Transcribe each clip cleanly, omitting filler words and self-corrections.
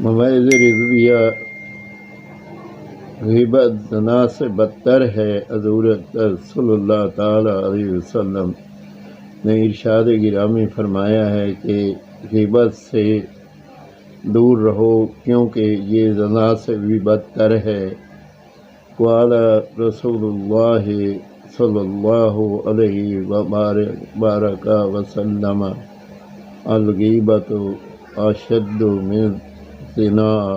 مواعظ رضویہ غیبت زنا سے بدتر ہے۔ حضور صلی اللہ تعالی علیہ وسلم نے ارشاد گرامی فرمایا ہے کہ غیبت سے دور رہو کیونکہ یہ زنا سے بھی بدتر ہے۔ قال رسول اللہ صلی اللہ علیہ وبارک وسلم الغیبۃ اشد من الزنا۔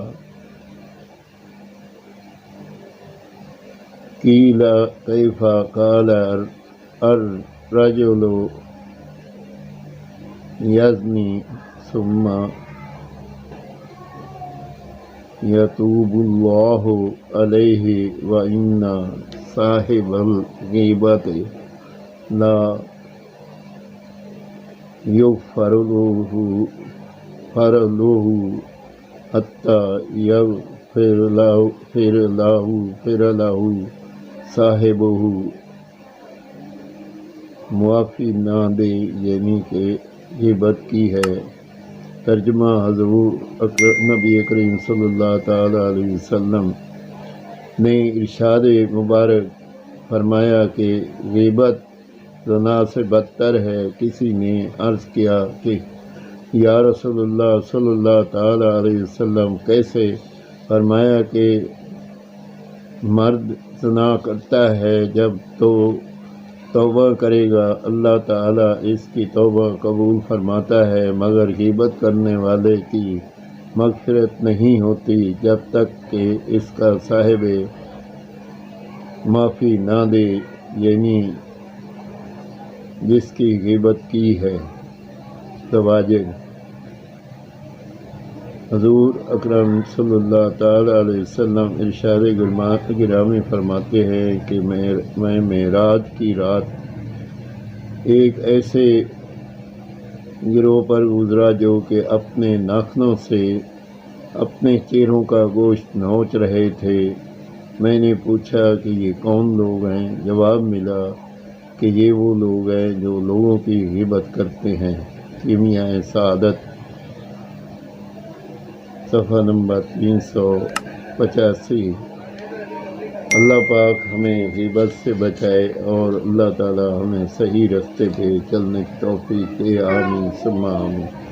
قیل کیف؟ قال الرجل یزنی ثم یتوب اللہ علیہ وإن صاحب الغیبۃ لا یغفر له حتی یغفر له صاحبہ۔ معافی نہ دے یعنی کہ غیبت کی ہے۔ ترجمہ حضور نبی کریم صلی اللہ تعالی علیہ وسلم نے ارشاد مبارک فرمایا کہ غیبت زنا سے بدتر ہے۔ کسی نے عرض کیا کہ یا رسول اللہ صلی اللہ تعالی علیہ وسلم کیسے؟ فرمایا کہ مرد زنا کرتا ہے جب تو توبہ کرے گا اللہ تعالیٰ اس کی توبہ قبول فرماتا ہے، مگر غیبت کرنے والے کی مغفرت نہیں ہوتی جب تک کہ اس کا صاحب معافی نہ دے، یعنی جس کی غیبت کی ہے۔ زواجر۔ حضور اکرم صلی اللہ تعالی علیہ وسلم ارشاد گرامی فرماتے ہیں کہ میں معراج کی رات ایک ایسے گروہ پر گزرا جو کہ اپنے ناخنوں سے اپنے چہروں کا گوشت نوچ رہے تھے۔ میں نے پوچھا کہ یہ کون لوگ ہیں؟ جواب ملا کہ یہ وہ لوگ ہیں جو لوگوں کی غیبت کرتے ہیں۔ کیمیائے سعادت صفحہ نمبر 385۔ اللہ پاک ہمیں غیبت سے بچائے اور اللہ تعالی ہمیں صحیح راستے پہ چلنے کی توفیق دے۔ آمین ثم آمین۔